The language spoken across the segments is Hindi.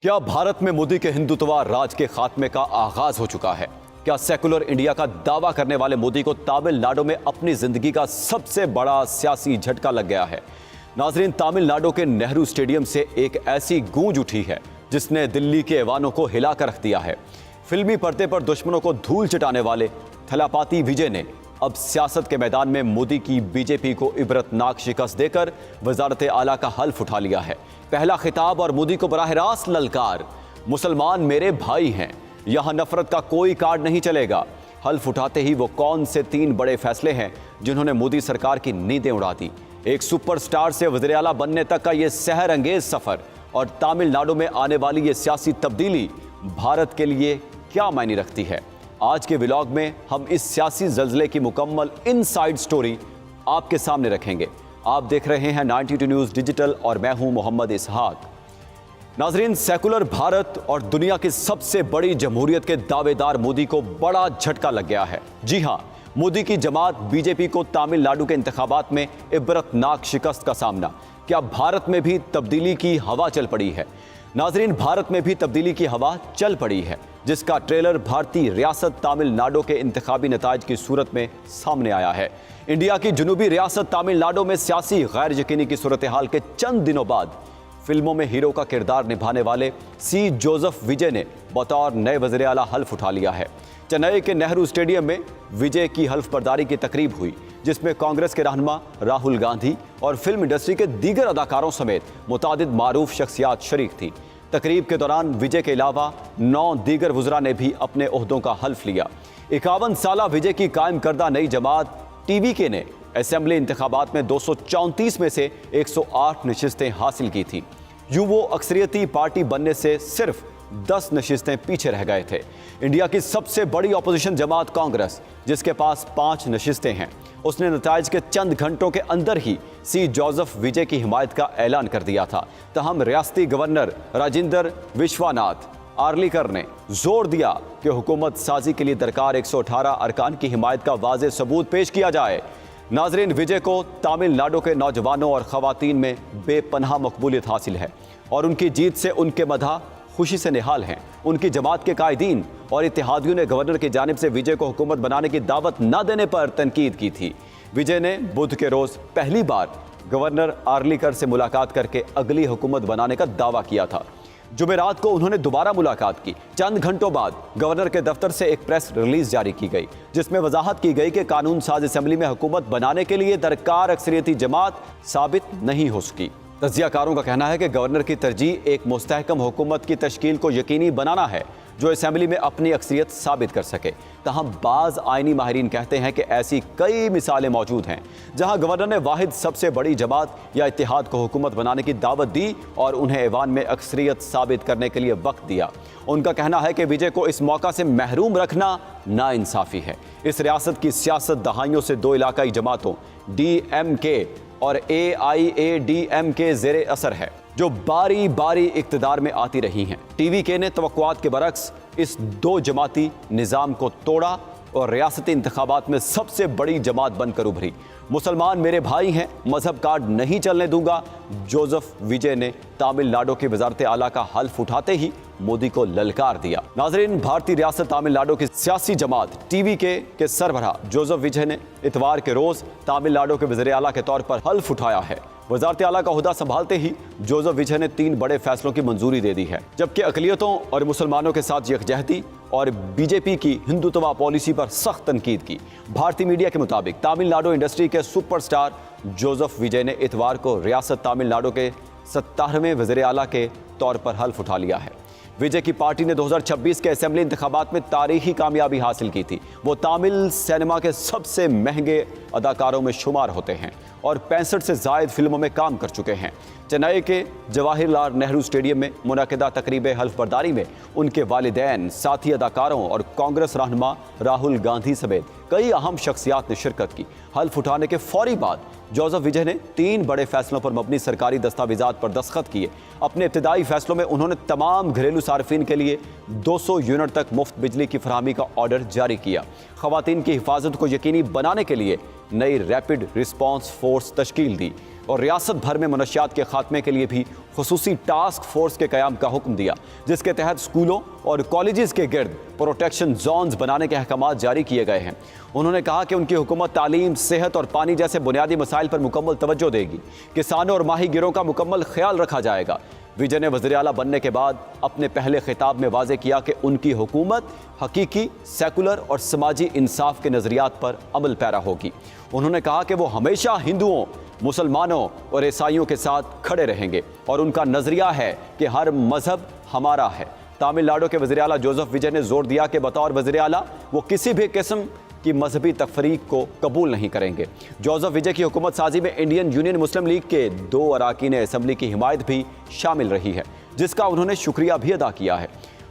क्या भारत में मोदी के हिंदुत्व राज के खात्मे का आगाज हो चुका है? क्या सेकुलर इंडिया का दावा करने वाले मोदी को तमिलनाडु में अपनी जिंदगी का सबसे बड़ा सियासी झटका लग गया है? नाजरीन, तमिलनाडु के नेहरू स्टेडियम से एक ऐसी गूंज उठी है जिसने दिल्ली के ऐवानों को हिलाकर रख दिया है। फिल्मी पर्दे पर दुश्मनों को धूल चटाने वाले थलापाती विजय ने अब सियासत के मैदान में मोदी की बीजेपी को इबरतनाक शिकस्त देकर वजारत आला का हल्फ उठा लिया है। पहला खिताब और मोदी को बराह रास्त ललकार, मुसलमान मेरे भाई हैं, यहां नफरत का कोई कार्ड नहीं चलेगा। हल्फ उठाते ही वो कौन से 3 बड़े फैसले हैं जिन्होंने मोदी सरकार की नींदें उड़ा दी। एक सुपरस्टार से वज़ीर आला बनने तक का ये सहर अंगेज सफर और तमिलनाडु में आने वाली ये सियासी तब्दीली भारत के लिए क्या मायने रखती है, आज के व्लॉग में हम इस सियासी जल्जले की मुकम्मल इनसाइड स्टोरी आपके सामने रखेंगे। आप देख रहे हैं 92 न्यूज़ डिजिटल और मैं हूं मोहम्मद इसहाक। नाजरीन, सेकुलर भारत और दुनिया की सबसे बड़ी जमहूरियत के दावेदार मोदी को बड़ा झटका लग गया है। जी हां, मोदी की जमात बीजेपी को तमिलनाडु के इंतखाबात में इबरतनाक शिकस्त का सामना। क्या भारत में भी तब्दीली की हवा चल पड़ी है? नाजरीन, भारत में भी तब्दीली की हवा चल पड़ी है, जिसका ट्रेलर भारतीय रियासत तमिलनाडु के इंतखाबी नताज की सूरत में सामने आया है। इंडिया की जुनूबी रियासत तमिलनाडु में सियासी गैर यकीनी की सूरत हाल के चंद दिनों बाद फिल्मों में हीरो का किरदार निभाने वाले सी जोसेफ विजय ने बतौर नए वज़ीर आला हल्फ उठा लिया है। चेन्नई के नेहरू स्टेडियम में विजय की हल्फ बर्दारी की तकरीब हुई, जिसमें कांग्रेस के रहनुमा राहुल गांधी और फिल्म इंडस्ट्री के दीगर अदाकारों समेत मुतादिद मारूफ शख्सियात शरीक थी। तकरीब के दौरान विजय के अलावा 9 दीगर वज़रा ने भी अपने ओहदों का हल्फ लिया। 51 साला विजय की कायम करदा नई जमात टीवीके ने असेंबली इंतखाबात में 234 में से 108 नशिस्तें हासिल की थी। यूं वो अक्सरियती पार्टी बनने से सिर्फ 10 नशिस्तें पीछे रह गए थे। इंडिया की सबसे बड़ी अपोजिशन जमात कांग्रेस, जिसके पास 5 नशिस्तें हैं, उसने नताइज के चंद घंटों के अंदर ही सी जोसेफ विजय की हिमायत का ऐलान कर दिया था। तहम रियासती गवर्नर राजेंद्र विश्वनाथ आर्लीकर ने जोर दिया कि हुकूमत साजी के लिए दरकार 118 अरकान की हिमायत का वाज़ेह सबूत पेश किया जाए। नाजरीन, विजय को तमिलनाडु के नौजवानों और ख़वातीन में बेपनाह मकबूलियत हासिल है और उनकी जीत से उनके मदह खुशी से निहाल हैं। उनकी जमात के कायदीन और इत्तेहादियों ने गवर्नर की जानिब से विजय को हुकूमत बनाने की दावत न देने पर तनकीद की थी। विजय ने बुध के रोज़ पहली बार गवर्नर आर्लीकर से मुलाकात करके अगली हुकूमत बनाने का दावा किया था। जुमेरात को उन्होंने दोबारा मुलाकात की। चंद घंटों बाद गवर्नर के दफ्तर से एक प्रेस रिलीज जारी की गई, जिसमें वजाहत की गई कि कानून साज असेंबली में हुकूमत बनाने के लिए दरकार अक्सरियती जमात साबित नहीं हो सकी। तज्जियाकारों का कहना है कि गवर्नर की तरजीह एक मुस्तहकम हुकूमत की तश्कील को यकीनी बनाना है जो असेंबली में अपनी अक्सरियत साबित कर सके। तहम बाज़ आइनी माहिरीन कहते हैं कि ऐसी कई मिसालें मौजूद हैं जहां गवर्नर ने वाहिद सबसे बड़ी जमात या इत्तेहाद को हुकूमत बनाने की दावत दी और उन्हें ऐवान में अक्सरियत साबित करने के लिए वक्त दिया। उनका कहना है कि विजय को इस मौका से महरूम रखना नाइंसाफ़ी है। इस रियासत की सियासत दहाइयों से 2 इलाकाई जमातों DMK और AIADM के ज़ेरे असर है, जो बारी बारी इक़्तिदार में आती रही हैं। TVK ने तवक्कुआत के बरक्स इस 2 जमाती निज़ाम को तोड़ा और रियासती इंतखाबात में सबसे बड़ी जमात बनकर उभरी। मुसलमान मेरे भाई हैं, मजहब कार्ड नहीं चलने दूंगा, जोसेफ विजय ने तमिलनाडु की वजारत आला का हल्फ उठाते ही मोदी को ललकार दिया। नाजरीन, भारतीय रियासत तमिलनाडु की सियासी जमात TVK के सरबराह जोसेफ विजय ने इतवार के रोज़ तमिलनाडु के वज़ीर आला के तौर पर हल्फ उठाया है। वजारत आला का ओहदा संभालते ही जोसेफ विजय ने 3 बड़े फैसलों की मंजूरी दे दी है, जबकि अक़लियतों और मुसलमानों के साथ यकजहती और बीजेपी की हिंदुत्व पॉलिसी पर सख्त तनकीद की। भारतीय मीडिया के मुताबिक तमिलनाडु इंडस्ट्री के सुपरस्टार जोसेफ विजय ने इतवार को रियासत तमिलनाडु के 17वें वज़ीर आला के तौर पर हल्फ उठा लिया है। विजय की पार्टी ने 2026 के असेंबली इंतखाबात में तारीखी कामयाबी हासिल की थी। वो तमिल सिनेमा के सबसे महंगे अदाकारों में शुमार होते हैं और 65 से ज़ायद फिल्मों में काम कर चुके हैं। चेन्नई के जवाहरलाल नेहरू स्टेडियम में मुनक़िदा तकरीब हल्फ बर्दारी में उनके वालिदैन, साथी अदाकारों और कांग्रेस रहनुमा राहुल गांधी समेत कई अहम शख्सियात ने शिरकत की। हल्फ उठाने के फौरी बाद जोसेफ विजय ने 3 बड़े फैसलों पर मबनी सरकारी दस्तावेजात पर दस्तखत किए। अपने इब्तिदाई फैसलों में उन्होंने तमाम घरेलू सार्फिन के लिए 200 यूनिट तक मुफ्त बिजली की फरहमी का ऑर्डर जारी किया। ख़वातीन की हिफाजत को यकीनी बनाने के लिए नई रैपिड रिस्पांस फोर्स तश्कील दी और रियासत भर में मनशियात के खात्मे के लिए भी खुसूसी टास्क फोर्स के क़याम का हुक्म दिया, जिसके तहत स्कूलों और कॉलेजेस के गिर्द प्रोटेक्शन जोन्स बनाने के अहकामात जारी किए गए हैं। उन्होंने कहा कि उनकी हुकूमत तालीम, सेहत और पानी जैसे बुनियादी मसाइल पर मुकम्मल तवज्जो देगी। किसानों और माहीगिरों का मुकम्मल ख्याल रखा जाएगा। विजय ने वज़ीर आला बनने के बाद अपने पहले खिताब में वाज़े किया कि उनकी हुकूमत हकीकी, सेकुलर और समाजी इंसाफ के नज़रियात पर अमल पैरा होगी। उन्होंने कहा कि वो हमेशा हिंदुओं, मुसलमानों और ईसाइयों के साथ खड़े रहेंगे और उनका नज़रिया है कि हर मजहब हमारा है। तमिलनाडु के वज़ीर आला जोसेफ विजय ने जोर दिया कि बतौर वज़ीर आला वो किसी भी किस्म की मजहबी तफरीक को कबूल नहीं करेंगे। जोसेफ विजय की हुकूमत साजी में इंडियन यूनियन मुस्लिम लीग के 2 अरकान असम्बली की हिमायत भी शामिल रही है, जिसका उन्होंने शुक्रिया भी अदा किया है।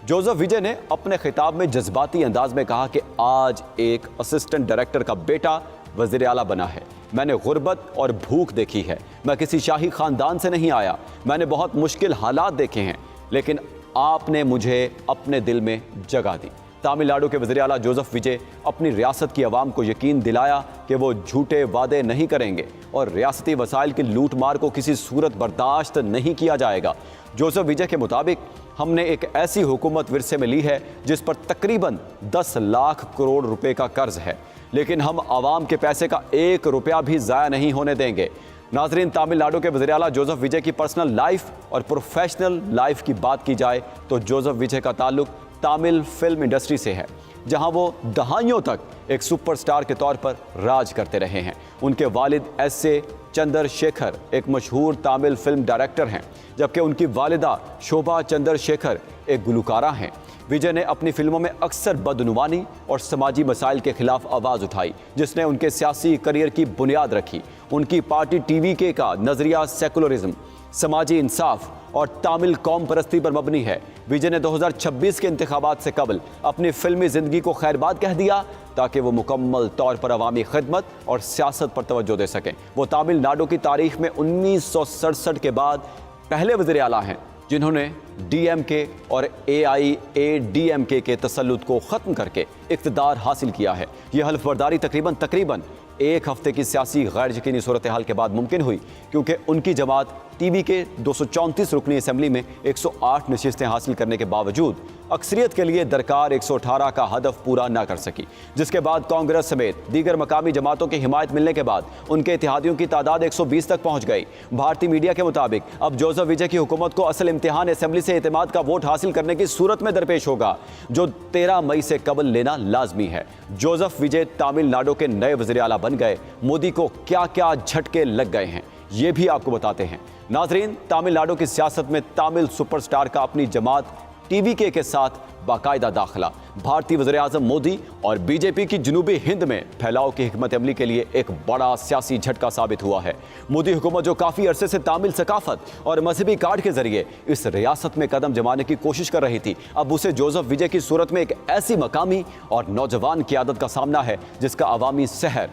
जोसेफ विजय ने अपने खिताब में जज्बाती अंदाज में कहा कि आज एक असिस्टेंट डायरेक्टर का बेटा वज़ीर आला बना है। मैंने गुर्बत और भूख देखी है। मैं किसी शाही ख़ानदान से नहीं आया। मैंने बहुत मुश्किल हालात देखे हैं, लेकिन आपने मुझे अपने दिल में जगह दी। तमिलनाडु के वज़ीर आला जोसेफ विजय अपनी रियासत की आवाम को यकीन दिलाया कि वो झूठे वादे नहीं करेंगे और रियासती वसाइल की लूट मार को किसी सूरत बर्दाश्त नहीं किया जाएगा। जोसेफ विजय के मुताबिक हमने एक ऐसी हुकूमत विरसे में ली है जिस पर तकरीबन 10 लाख करोड़ रुपए का कर्ज है, लेकिन हम आवाम के पैसे का 1 रुपया भी ज़ाया नहीं होने देंगे। नाजरीन, तमिलनाडु के वज़ीर आला जोसेफ विजय की पर्सनल लाइफ और प्रोफेशनल लाइफ की बात की जाए तो जोसेफ विजय का ताल्लुक तमिल फिल्म इंडस्ट्री से है, जहां वो दहाइयों तक एक सुपरस्टार के तौर पर राज करते रहे हैं। उनके वालिद एस.ए. चंद्रशेखर एक मशहूर तमिल फिल्म डायरेक्टर हैं, जबकि उनकी वालिदा शोभा चंद्रशेखर एक गुलकारा हैं। विजय ने अपनी फिल्मों में अक्सर बदनुवानी और समाजी मसाइल के खिलाफ आवाज़ उठाई, जिसने उनके सियासी करियर की बुनियाद रखी। उनकी पार्टी टीवीके का नज़रिया सेकुलरिज्म, समाजी इंसाफ और तामिल कौम परस्ती पर मबनी है। विजय ने 2026 के इंतखाबात से कबल अपनी फिल्मी ज़िंदगी को खैरबाद कह दिया ताकि वो मुकम्मल तौर पर अवामी खिदमत और सियासत पर तवज्जो दे सकें। वो तमिलनाडु की तारीख में 1967 के बाद पहले वज़ीर आला हैं जिन्होंने DMK और AIADMK के तसल्लुत को ख़त्म करके इक़्तिदार हासिल किया है। यह हल्फ बर्दारी तकरीबन 1 हफ्ते की सियासी गैर यकीनी सूरत हाल के बाद मुमकिन हुई, क्योंकि उनकी जमात टीवी के 234 रुकनी असम्बली में 108 नशिस्तें हासिल करने के बावजूद अक्सरियत के लिए दरकार 118 का हदफ पूरा ना कर सकी, जिसके बाद कांग्रेस समेत दीगर मकामी जमातों की हिमायत मिलने के बाद उनके इत्तेहादियों की तादाद 120 तक पहुँच गई। भारतीय मीडिया के मुताबिक अब जोसेफ विजय की हुकूमत को असल इम्तिहान असम्बली से एतमाद का वोट हासिल करने की सूरत में दरपेश होगा, जो 13 मई से कबल लेना लाजमी है। जोसेफ विजय तमिलनाडु के नए वज़ीर आला बन गए। मोदी को क्या क्या झटके लग गए हैं, ये भी आपको बताते हैं। नाजरीन, तमिलनाडु की सियासत में तमिल सुपरस्टार का अपनी जमात TVK के साथ बाकायदा दाखिला भारतीय वज़ीर-ए-आज़म मोदी और बीजेपी की जनूबी हिंद में फैलाव की हिकमत अमली के लिए एक बड़ा सियासी झटका साबित हुआ है। मोदी हुकूमत जो काफ़ी अरसे से तामिल सकाफत और मजहबी कार्ड के जरिए इस रियासत में कदम जमाने की कोशिश कर रही थी, अब उसे जोसेफ विजय की सूरत में एक ऐसी मकामी और नौजवान क़यादत का सामना है जिसका अवामी सहर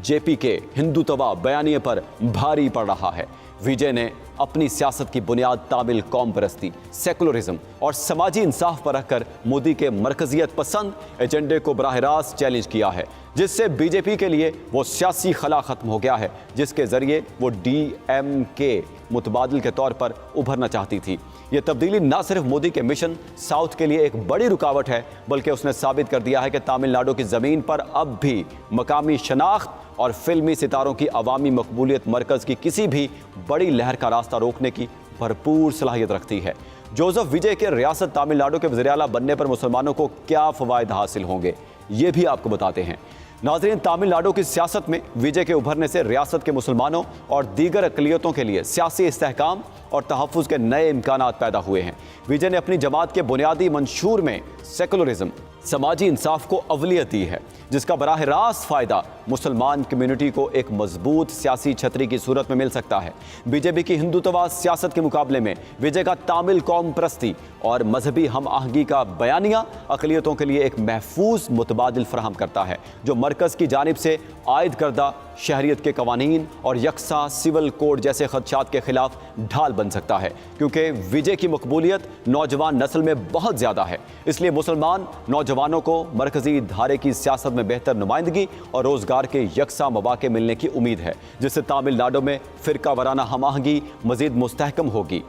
JP के हिंदुत्वा बयानिए पर भारी पड़ रहा है। विजय ने अपनी सियासत की बुनियाद तामिल कौम परस्ती, सेकुलरिज्म और समाजी इंसाफ पर रखकर मोदी के मरकजियत पसंद एजेंडे को बराह रास्त चैलेंज किया है, जिससे बीजेपी के लिए वो सियासी खला ख़त्म हो गया है जिसके ज़रिए वो DMK मुतबादिल के तौर पर उभरना चाहती थी। ये तब्दीली न सिर्फ मोदी के मिशन साउथ के लिए एक बड़ी रुकावट है, बल्कि उसने साबित कर दिया है कि तमिलनाडु की ज़मीन पर अब भी मकामी शनाख्त और फिल्मी सितारों की अवामी मकबूलियत मरकज़ की किसी भी बड़ी लहर का रास्ता रोकने की भरपूर सलाहियत रखती है। जोसेफ विजय के रियासत तमिलनाडु के वज़ीर आला बनने पर मुसलमानों को क्या फ़वाइद हासिल होंगे, ये भी आपको बताते हैं। नाज़रीन, तमिलनाडु की सियासत में विजय के उभरने से रियासत के मुसलमानों और दीगर अक़लियतों के लिए सियासी इस्तेहकाम और तहफ़्फ़ुज़ के नए इम्कानात पैदा हुए हैं। विजय ने अपनी जमात के बुनियादी मंशूर में सेकुलरिज्म, समाजी इंसाफ को अवलियत दी है, जिसका बराह रास्त फ़ायदा मुसलमान कम्युनिटी को एक मजबूत सियासी छतरी की सूरत में मिल सकता है। बीजेपी की हिंदुत्वा सियासत के मुकाबले में विजय का तामिल कौम परस्ती और मजहबी हम आहंगी का बयानिया अक़लियतों के लिए एक महफूज मुतबादिल फराहम करता है, जो मरकज की जानिब से आयद करदा शहरियत के कवानीन और यकसा सिविल कोड जैसे खदशात के खिलाफ ढाल बन सकता है, क्योंकि विजय की मकबूलियत नौजवान नस्ल में बहुत ज़्यादा है। इसलिए मुसलमान नौजवानों को मरकजी धारे की सियासत में बेहतर नुमाइंदगी और रोज़गार के यकसा मौके मिलने की उम्मीद है, जिससे तमिलनाडु में फ़िरका वाराना हम आहंगी मज़ीद मुस्तहकम होगी।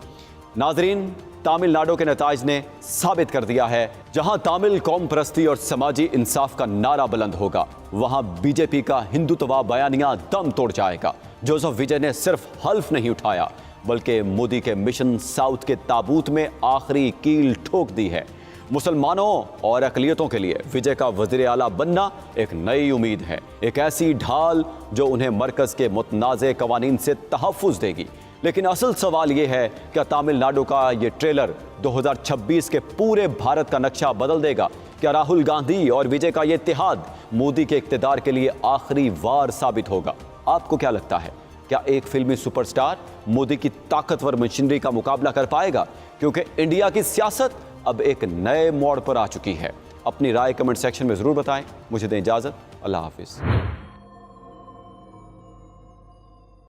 नाजरीन, तमिलनाडु के नताइज ने साबित कर दिया है, जहां तमिल कौम परस्ती और समाजी इंसाफ का नारा बुलंद होगा, वहां बीजेपी का हिंदुत्व बयानिया दम तोड़ जाएगा। जोसेफ विजय ने सिर्फ हल्फ नहीं उठाया, बल्कि मोदी के मिशन साउथ के ताबूत में आखिरी कील ठोक दी है। मुसलमानों और अकलियतों के लिए विजय का वज़ीर आला बनना एक नई उम्मीद है, एक ऐसी ढाल जो उन्हें मरकज़ के मुतनाज़े कवानीन से तहफ़्फ़ुज़ देगी। लेकिन असल सवाल ये है, क्या तमिलनाडु का ये ट्रेलर 2026 के पूरे भारत का नक्शा बदल देगा? क्या राहुल गांधी और विजय का ये इत्तेहाद मोदी के इक़्तिदार के लिए आखिरी वार साबित होगा? आपको क्या लगता है, क्या एक फिल्मी सुपरस्टार मोदी की ताकतवर मशीनरी का मुकाबला कर पाएगा? क्योंकि इंडिया की सियासत अब एक नए मोड़ पर आ चुकी है। अपनी राय कमेंट सेक्शन में ज़रूर बताएं। मुझे दें इजाज़त। अल्लाह हाफिज़।